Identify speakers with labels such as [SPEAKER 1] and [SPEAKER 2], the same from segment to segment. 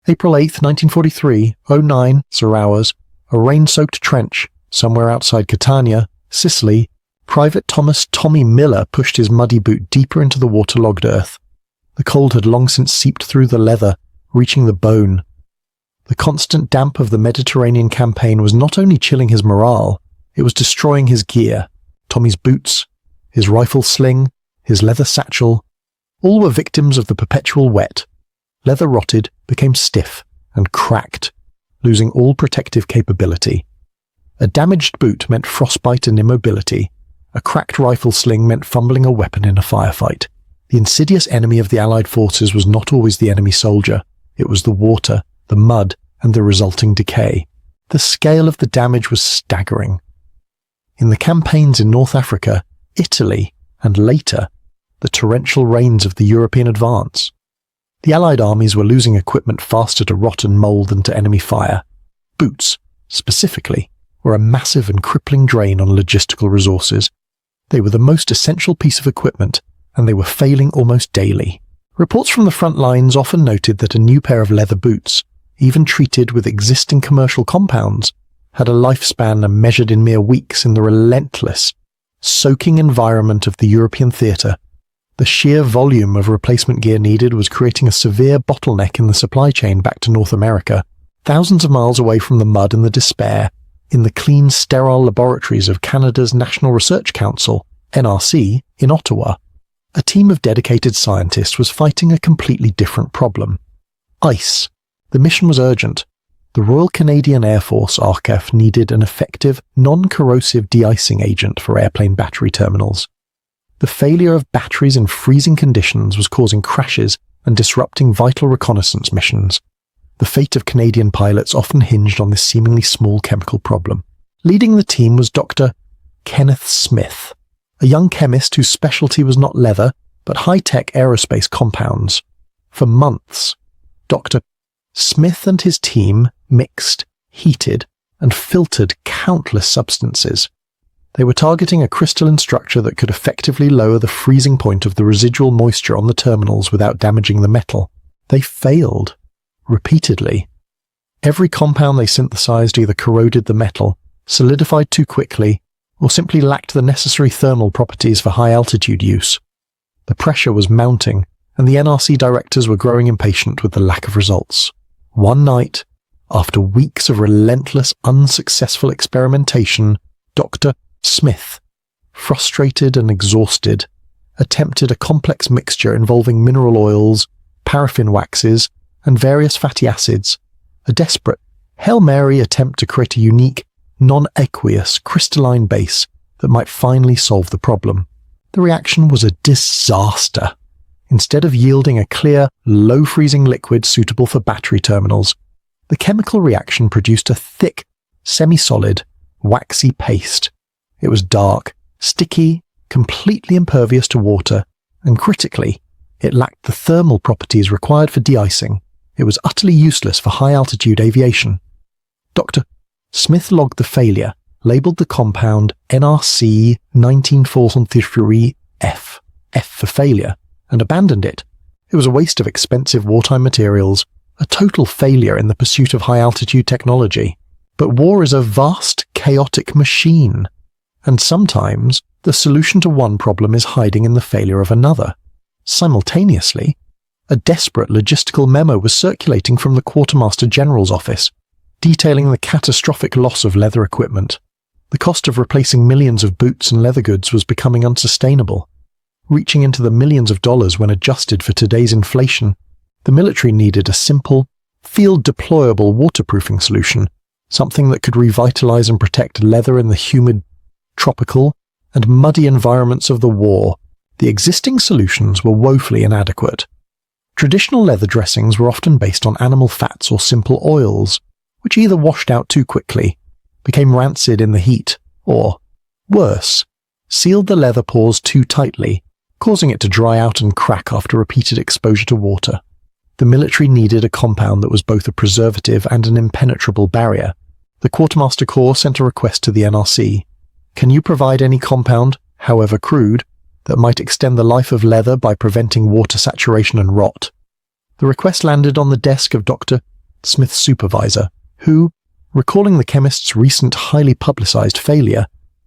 [SPEAKER 1] April 8, 1943, 09 hours, a rain-soaked trench somewhere outside Catania, Sicily. Private Thomas "Tommy" Miller pushed his muddy boot deeper into the waterlogged earth. The cold had long since seeped through the leather, reaching the bone. The constant damp of the Mediterranean campaign was not only chilling his morale, it was destroying his gear. Tommy's boots, his rifle sling, his leather satchel, all were victims of the perpetual wet. Leather rotted, became stiff, and cracked, losing all protective capability. A damaged boot meant frostbite and immobility. A cracked rifle sling meant fumbling a weapon in a firefight. The insidious enemy of the Allied forces was not always the enemy soldier. It was the water, the mud, and the resulting decay. The scale of the damage was staggering. In the campaigns in North Africa, Italy, and later, the torrential rains of the European advance. The Allied armies were losing equipment faster to rot and mould than to enemy fire. Boots, specifically, were a massive and crippling drain on logistical resources. They were the most essential piece of equipment, and they were failing almost daily. Reports from the front lines often noted that a new pair of leather boots, even treated with existing commercial compounds, had a lifespan measured in mere weeks in the relentless, soaking environment of the European theatre. The sheer volume of replacement gear needed was creating a severe bottleneck in the supply chain back to North America, thousands of miles away from the mud and the despair. In the clean, sterile laboratories of Canada's National Research Council, NRC, in Ottawa, a team of dedicated scientists was fighting a completely different problem. Ice. The mission was urgent. The Royal Canadian Air Force, RCAF, needed an effective, non-corrosive de-icing agent for airplane battery terminals. The failure of batteries in freezing conditions was causing crashes and disrupting vital reconnaissance missions. The fate of Canadian pilots often hinged on this seemingly small chemical problem. Leading the team was Dr. Kenneth Smith, a young chemist whose specialty was not leather, but high-tech aerospace compounds. For months, Dr. Smith and his team mixed, heated, and filtered countless substances. They were targeting a crystalline structure that could effectively lower the freezing point of the residual moisture on the terminals without damaging the metal. They failed. Repeatedly. Every compound they synthesized either corroded the metal, solidified too quickly, or simply lacked the necessary thermal properties for high-altitude use. The pressure was mounting, and the NRC directors were growing impatient with the lack of results. One night, after weeks of relentless, unsuccessful experimentation, Dr. Smith, frustrated and exhausted, attempted a complex mixture involving mineral oils, paraffin waxes, and various fatty acids, a desperate, Hail Mary attempt to create a unique, non-aqueous, crystalline base that might finally solve the problem. The reaction was a disaster. Instead of yielding a clear, low-freezing liquid suitable for battery terminals, the chemical reaction produced a thick, semi-solid, waxy paste. It was dark, sticky, completely impervious to water, and critically, it lacked the thermal properties required for de-icing. It was utterly useless for high-altitude aviation. Dr. Smith logged the failure, labelled the compound NRC 1943F, F for failure, and abandoned it. It was a waste of expensive wartime materials, a total failure in the pursuit of high-altitude technology. But war is a vast, chaotic machine, and sometimes the solution to one problem is hiding in the failure of another. Simultaneously, a desperate logistical memo was circulating from the Quartermaster General's office, detailing the catastrophic loss of leather equipment. The cost of replacing millions of boots and leather goods was becoming unsustainable, reaching into the millions of dollars when adjusted for today's inflation. The military needed a simple, field-deployable waterproofing solution, something that could revitalize and protect leather in the humid, tropical, and muddy environments of the war. The existing solutions were woefully inadequate. Traditional leather dressings were often based on animal fats or simple oils, which either washed out too quickly, became rancid in the heat, or, worse, sealed the leather pores too tightly, causing it to dry out and crack after repeated exposure to water. The military needed a compound that was both a preservative and an impenetrable barrier. The Quartermaster Corps sent a request to the NRC. Can you provide any compound, however crude, that might extend the life of leather by preventing water saturation and rot? The request landed on the desk of Dr. Smith's supervisor, who, recalling the chemist's recent highly publicized failure,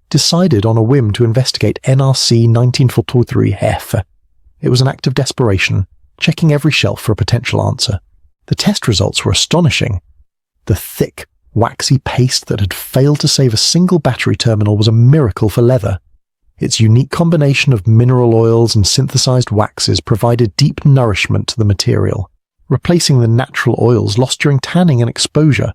[SPEAKER 1] decided on a whim to investigate NRC 1943F. It was an act of desperation, checking every shelf for a potential answer. The test results were astonishing. The thick, waxy paste that had failed to save a single battery terminal was a miracle for leather. Its unique combination of mineral oils and synthesized waxes provided deep nourishment to the material, replacing the natural oils lost during tanning and exposure.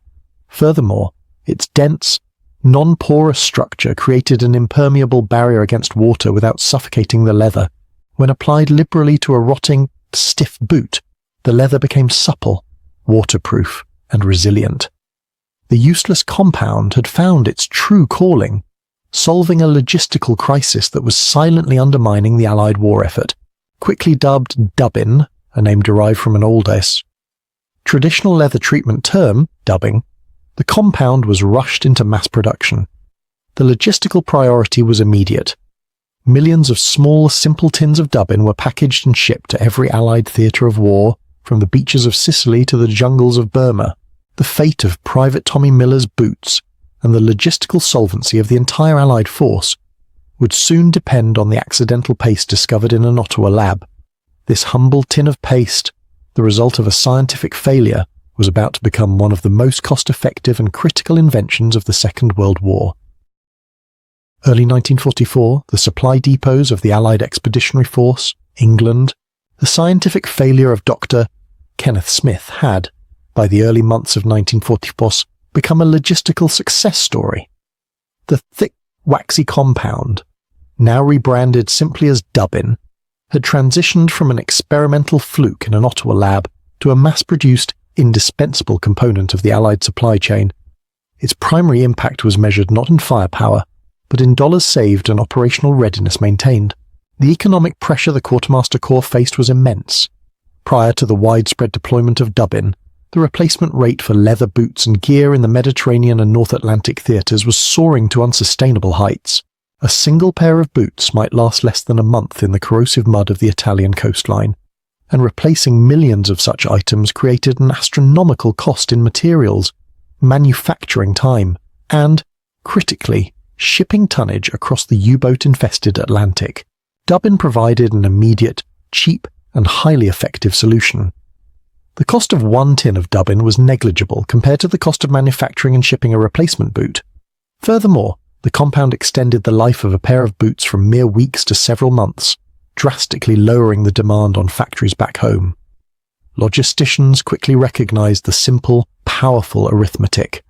[SPEAKER 1] Furthermore, its dense, non-porous structure created an impermeable barrier against water without suffocating the leather. When applied liberally to a rotting, stiff boot, the leather became supple, waterproof, and resilient. The useless compound had found its true calling, solving a logistical crisis that was silently undermining the Allied war effort. Quickly dubbed dubbin, a name derived from an old traditional leather treatment term, dubbing, the compound was rushed into mass production. The logistical priority was immediate. Millions of small, simple tins of dubbin were packaged and shipped to every Allied theatre of war, from the beaches of Sicily to the jungles of Burma. The fate of Private Tommy Miller's boots and the logistical solvency of the entire Allied force would soon depend on the accidental paste discovered in an Ottawa lab. This humble tin of paste, the result of a scientific failure, was about to become one of the most cost-effective and critical inventions of the Second World War. Early 1944, the supply depots of the Allied Expeditionary Force, England, the scientific failure of Dr. Kenneth Smith had, by the early months of 1944, become a logistical success story. The thick, waxy compound, now rebranded simply as dubbin, had transitioned from an experimental fluke in an Ottawa lab to a mass-produced, indispensable component of the Allied supply chain. Its primary impact was measured not in firepower, but in dollars saved and operational readiness maintained. The economic pressure the Quartermaster Corps faced was immense. Prior to the widespread deployment of dubbin, the replacement rate for leather boots and gear in the Mediterranean and North Atlantic theatres was soaring to unsustainable heights. A single pair of boots might last less than a month in the corrosive mud of the Italian coastline, and replacing millions of such items created an astronomical cost in materials, manufacturing time, and, critically, shipping tonnage across the U-boat-infested Atlantic. Dubbin provided an immediate, cheap, and highly effective solution. The cost of one tin of dubbin was negligible compared to the cost of manufacturing and shipping a replacement boot. Furthermore, the compound extended the life of a pair of boots from mere weeks to several months, drastically lowering the demand on factories back home. Logisticians quickly recognized the simple, powerful arithmetic.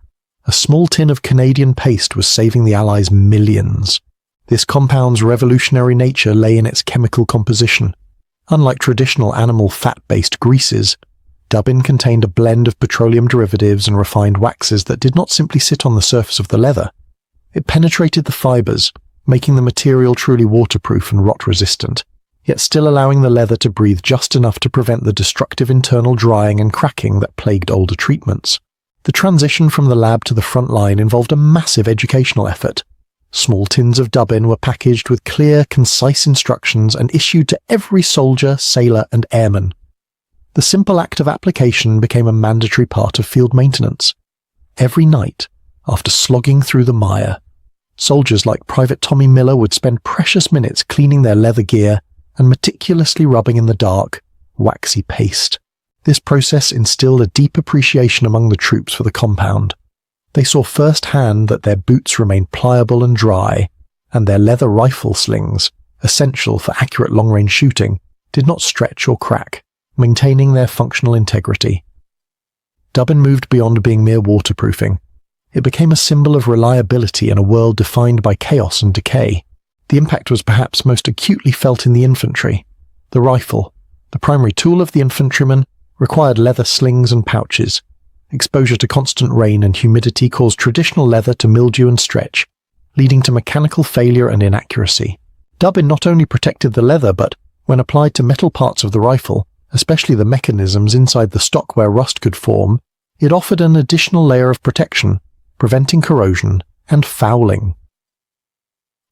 [SPEAKER 1] A small tin of Canadian paste was saving the Allies millions. This compound's revolutionary nature lay in its chemical composition. Unlike traditional animal fat-based greases, dubbin contained a blend of petroleum derivatives and refined waxes that did not simply sit on the surface of the leather. It penetrated the fibers, making the material truly waterproof and rot-resistant, yet still allowing the leather to breathe just enough to prevent the destructive internal drying and cracking that plagued older treatments. The transition from the lab to the front line involved a massive educational effort. Small tins of dubbin were packaged with clear, concise instructions and issued to every soldier, sailor, and airman. The simple act of application became a mandatory part of field maintenance. Every night, after slogging through the mire, soldiers like Private Tommy Miller would spend precious minutes cleaning their leather gear and meticulously rubbing in the dark, waxy paste. This process instilled a deep appreciation among the troops for the compound. They saw firsthand that their boots remained pliable and dry, and their leather rifle slings, essential for accurate long-range shooting, did not stretch or crack, maintaining their functional integrity. Dubbin moved beyond being mere waterproofing. It became a symbol of reliability in a world defined by chaos and decay. The impact was perhaps most acutely felt in the infantry. The rifle, the primary tool of the infantryman, required leather slings and pouches. Exposure to constant rain and humidity caused traditional leather to mildew and stretch, leading to mechanical failure and inaccuracy. Dubbin not only protected the leather, but, when applied to metal parts of the rifle, especially the mechanisms inside the stock where rust could form, it offered an additional layer of protection, preventing corrosion and fouling.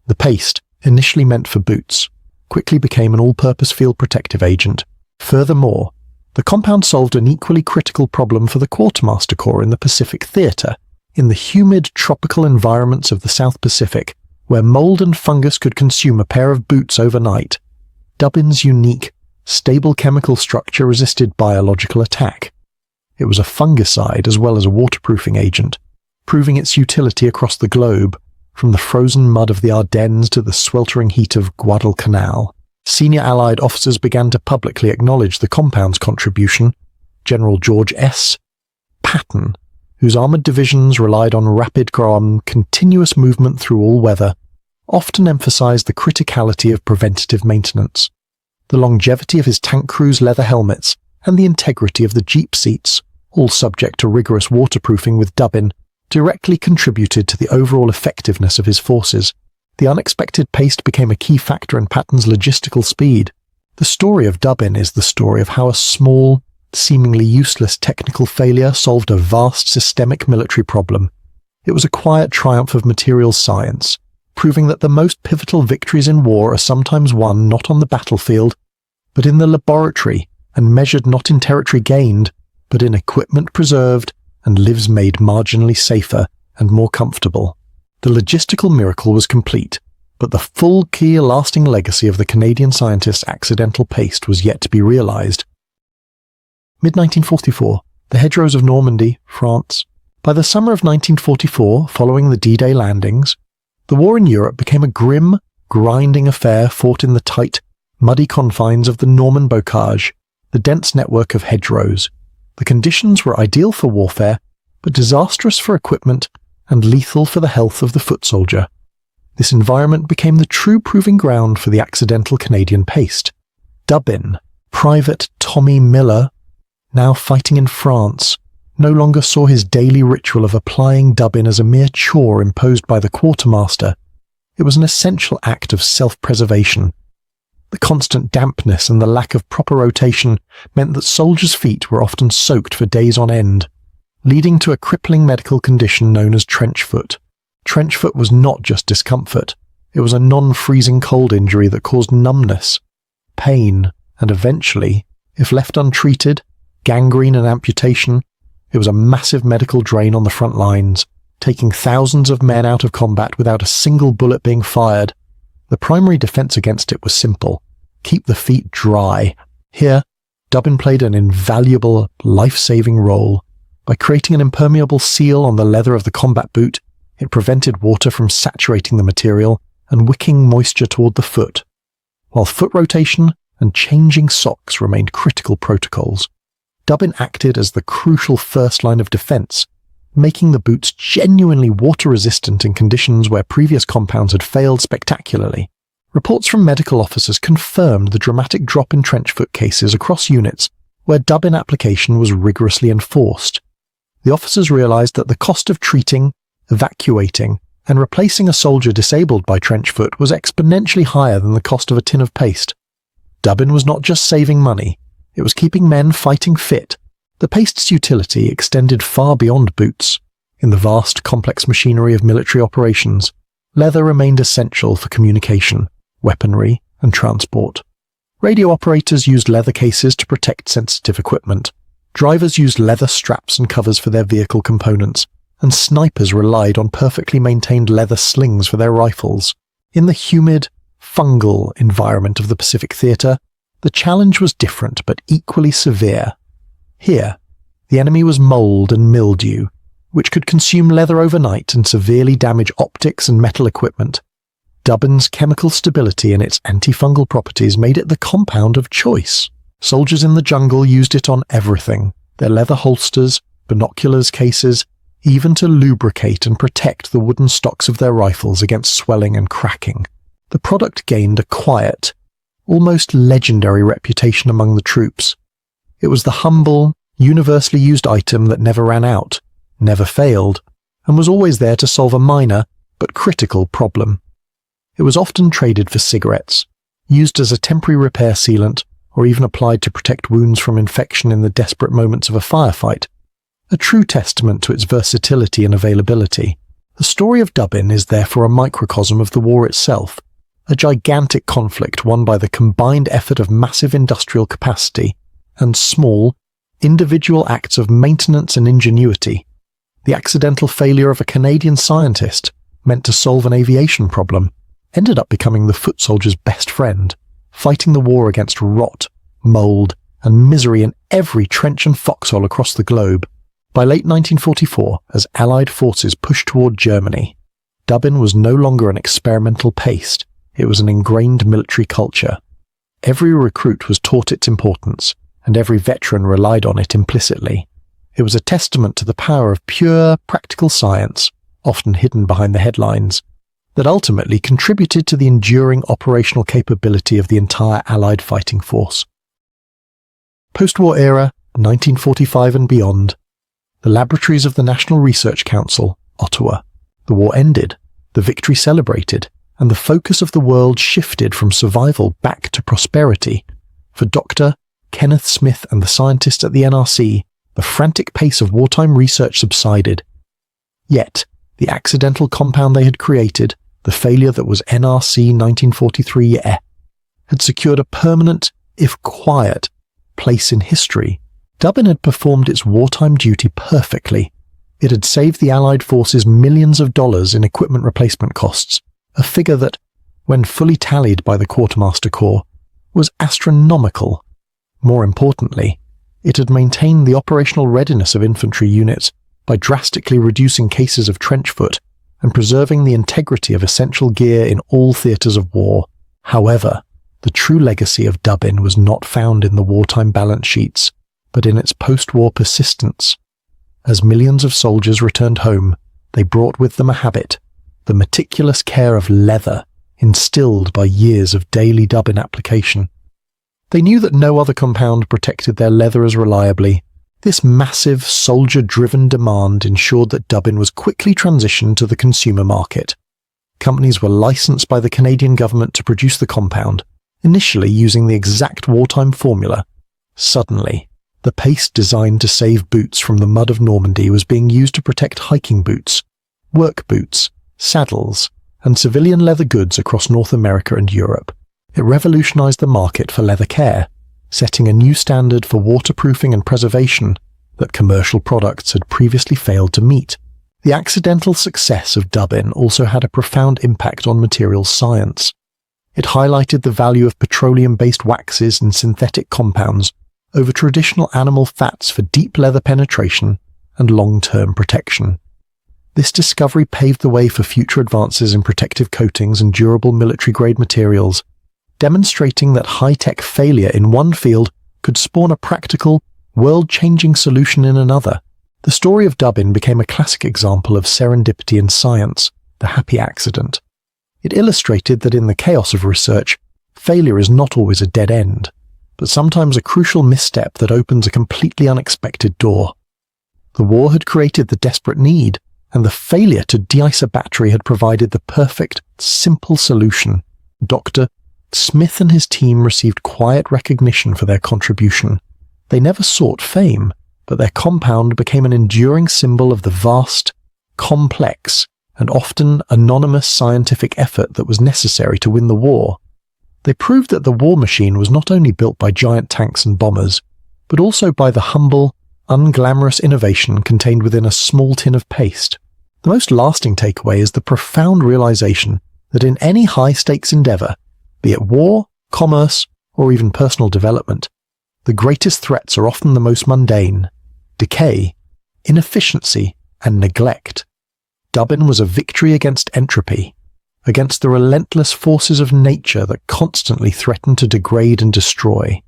[SPEAKER 1] The paste, initially meant for boots, quickly became an all-purpose field protective agent. Furthermore, The compound solved an equally critical problem for the Quartermaster Corps in the Pacific Theater, in the humid tropical environments of the South Pacific, where mold and fungus could consume a pair of boots overnight. Dubin's unique, stable chemical structure resisted biological attack. It was a fungicide as well as a waterproofing agent, proving its utility across the globe, from the frozen mud of the Ardennes to the sweltering heat of Guadalcanal. Senior Allied officers began to publicly acknowledge the compound's contribution. General George S. Patton, whose armoured divisions relied on rapid, continuous movement through all weather, often emphasised the criticality of preventative maintenance. The longevity of his tank crew's leather helmets and the integrity of the jeep seats, all subject to rigorous waterproofing with Dubin, directly contributed to the overall effectiveness of his forces. The unexpected paste became a key factor in Patton's logistical speed. The story of Dubin is the story of how a small, seemingly useless technical failure solved a vast systemic military problem. It was a quiet triumph of materials science, proving that the most pivotal victories in war are sometimes won not on the battlefield, but in the laboratory, and measured not in territory gained, but in equipment preserved and lives made marginally safer and more comfortable. The logistical miracle was complete, but the full key lasting legacy of the Canadian scientist's accidental paste was yet to be realized. Mid-1944, the hedgerows of Normandy, France. By the summer of 1944, following the D-Day landings, the war in Europe became a grim, grinding affair fought in the tight, muddy confines of the Norman bocage, the dense network of hedgerows. The conditions were ideal for warfare, but disastrous for equipment and lethal for the health of the foot soldier. This environment became the true proving ground for the accidental Canadian paste. Dubin, Private Tommy Miller, now fighting in France, no longer saw his daily ritual of applying Dubin as a mere chore imposed by the quartermaster. It was an essential act of self-preservation. The constant dampness and the lack of proper rotation meant that soldiers' feet were often soaked for days on end, leading to a crippling medical condition known as trench foot. Trench foot was not just discomfort. It was a non-freezing cold injury that caused numbness, pain, and eventually, if left untreated, gangrene and amputation. It was a massive medical drain on the front lines, taking thousands of men out of combat without a single bullet being fired. The primary defense against it was simple: keep the feet dry. Here, Dubin played an invaluable, life-saving role. By creating an impermeable seal on the leather of the combat boot, it prevented water from saturating the material and wicking moisture toward the foot. While foot rotation and changing socks remained critical protocols, Dubin acted as the crucial first line of defense, making the boots genuinely water-resistant in conditions where previous compounds had failed spectacularly. Reports from medical officers confirmed the dramatic drop in trench foot cases across units where Dubin application was rigorously enforced. The officers realized that the cost of treating, evacuating, and replacing a soldier disabled by trench foot was exponentially higher than the cost of a tin of paste. Dubin was not just saving money, it was keeping men fighting fit. The paste's utility extended far beyond boots. In the vast, complex machinery of military operations, leather remained essential for communication, weaponry, and transport. Radio operators used leather cases to protect sensitive equipment. Drivers used leather straps and covers for their vehicle components, and snipers relied on perfectly maintained leather slings for their rifles. In the humid, fungal environment of the Pacific Theater, the challenge was different but equally severe. Here, the enemy was mold and mildew, which could consume leather overnight and severely damage optics and metal equipment. Dubin's chemical stability and its antifungal properties made it the compound of choice. Soldiers in the jungle used it on everything: their leather holsters, binoculars, cases, even to lubricate and protect the wooden stocks of their rifles against swelling and cracking. The product gained a quiet, almost legendary reputation among the troops. It was the humble, universally used item that never ran out, never failed, and was always there to solve a minor but critical problem. It was often traded for cigarettes, used as a temporary repair sealant, or even applied to protect wounds from infection in the desperate moments of a firefight. A true testament to its versatility and availability. The story of Dubin is therefore a microcosm of the war itself, a gigantic conflict won by the combined effort of massive industrial capacity and small, individual acts of maintenance and ingenuity. The accidental failure of a Canadian scientist, meant to solve an aviation problem, ended up becoming the foot soldier's best friend, fighting the war against rot, mold, and misery in every trench and foxhole across the globe. By late 1944, as Allied forces pushed toward Germany, Dubbin was no longer an experimental paste, it was an ingrained military culture. Every recruit was taught its importance, and every veteran relied on it implicitly. It was a testament to the power of pure, practical science, often hidden behind the headlines, that ultimately contributed to the enduring operational capability of the entire Allied fighting force. Post-war era, 1945 and beyond, the laboratories of the National Research Council, Ottawa. The war ended, the victory celebrated, and the focus of the world shifted from survival back to prosperity. For Dr. Kenneth Smith and the scientists at the NRC, the frantic pace of wartime research subsided. Yet, the accidental compound they had created, the failure that was NRC 1943, had secured a permanent, if quiet, place in history. Dubbin had performed its wartime duty perfectly. It had saved the Allied forces millions of dollars in equipment replacement costs, a figure that, when fully tallied by the Quartermaster Corps, was astronomical. More importantly, it had maintained the operational readiness of infantry units by drastically reducing cases of trench foot and preserving the integrity of essential gear in all theatres of war. However, the true legacy of Dubbin was not found in the wartime balance sheets, but in its post-war persistence. As millions of soldiers returned home, they brought with them a habit, the meticulous care of leather, instilled by years of daily Dubbin application. They knew that no other compound protected their leather as reliably. This massive, soldier-driven demand ensured that Dubbin was quickly transitioned to the consumer market. Companies were licensed by the Canadian government to produce the compound, initially using the exact wartime formula. Suddenly, the paste designed to save boots from the mud of Normandy was being used to protect hiking boots, work boots, saddles, and civilian leather goods across North America and Europe. It revolutionized the market for leather care, setting a new standard for waterproofing and preservation that commercial products had previously failed to meet. The accidental success of Dubbin also had a profound impact on materials science. It highlighted the value of petroleum-based waxes and synthetic compounds over traditional animal fats for deep leather penetration and long-term protection. This discovery paved the way for future advances in protective coatings and durable military-grade materials, demonstrating that high-tech failure in one field could spawn a practical, world-changing solution in another. The story of Dubbin became a classic example of serendipity in science, the happy accident. It illustrated that in the chaos of research, failure is not always a dead end, but sometimes a crucial misstep that opens a completely unexpected door. The war had created the desperate need, and the failure to de-ice a battery had provided the perfect, simple solution. Dr. Smith and his team received quiet recognition for their contribution. They never sought fame, but their compound became an enduring symbol of the vast, complex, and often anonymous scientific effort that was necessary to win the war. They proved that the war machine was not only built by giant tanks and bombers, but also by the humble, unglamorous innovation contained within a small tin of paste. The most lasting takeaway is the profound realization that in any high-stakes endeavor, be it war, commerce, or even personal development, the greatest threats are often the most mundane: decay, inefficiency, and neglect. Dubbin was a victory against entropy, against the relentless forces of nature that constantly threaten to degrade and destroy.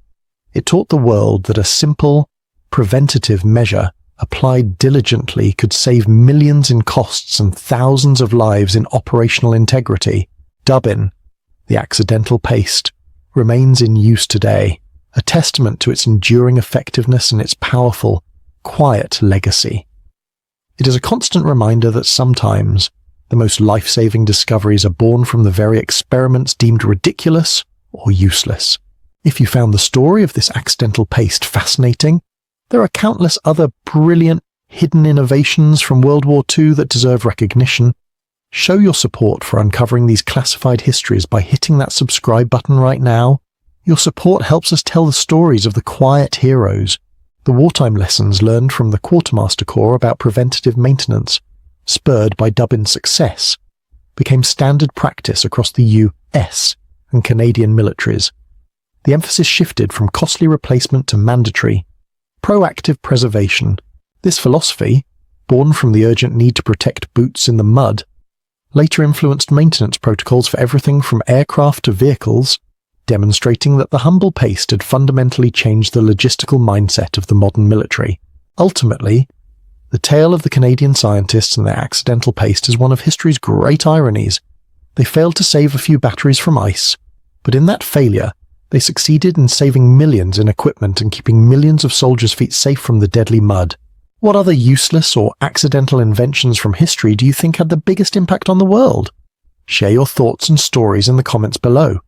[SPEAKER 1] It taught the world that a simple, preventative measure applied diligently could save millions in costs and thousands of lives in operational integrity. Dubbin, the accidental paste, remains in use today, a testament to its enduring effectiveness and its powerful, quiet legacy. It is a constant reminder that sometimes the most life-saving discoveries are born from the very experiments deemed ridiculous or useless. If you found the story of this accidental paste fascinating, there are countless other brilliant, hidden innovations from World War II that deserve recognition. Show your support for uncovering these classified histories by hitting that subscribe button right now. Your support helps us tell the stories of the quiet heroes. The wartime lessons learned from the Quartermaster Corps about preventative maintenance, spurred by Dubin's success, became standard practice across the US and Canadian militaries. The emphasis shifted from costly replacement to mandatory, proactive preservation. This philosophy, born from the urgent need to protect boots in the mud, later influenced maintenance protocols for everything from aircraft to vehicles, demonstrating that the humble pace had fundamentally changed the logistical mindset of the modern military. Ultimately, the tale of the Canadian scientists and their accidental paste is one of history's great ironies. They failed to save a few batteries from ice, but in that failure, they succeeded in saving millions in equipment and keeping millions of soldiers' feet safe from the deadly mud. What other useless or accidental inventions from history do you think had the biggest impact on the world? Share your thoughts and stories in the comments below.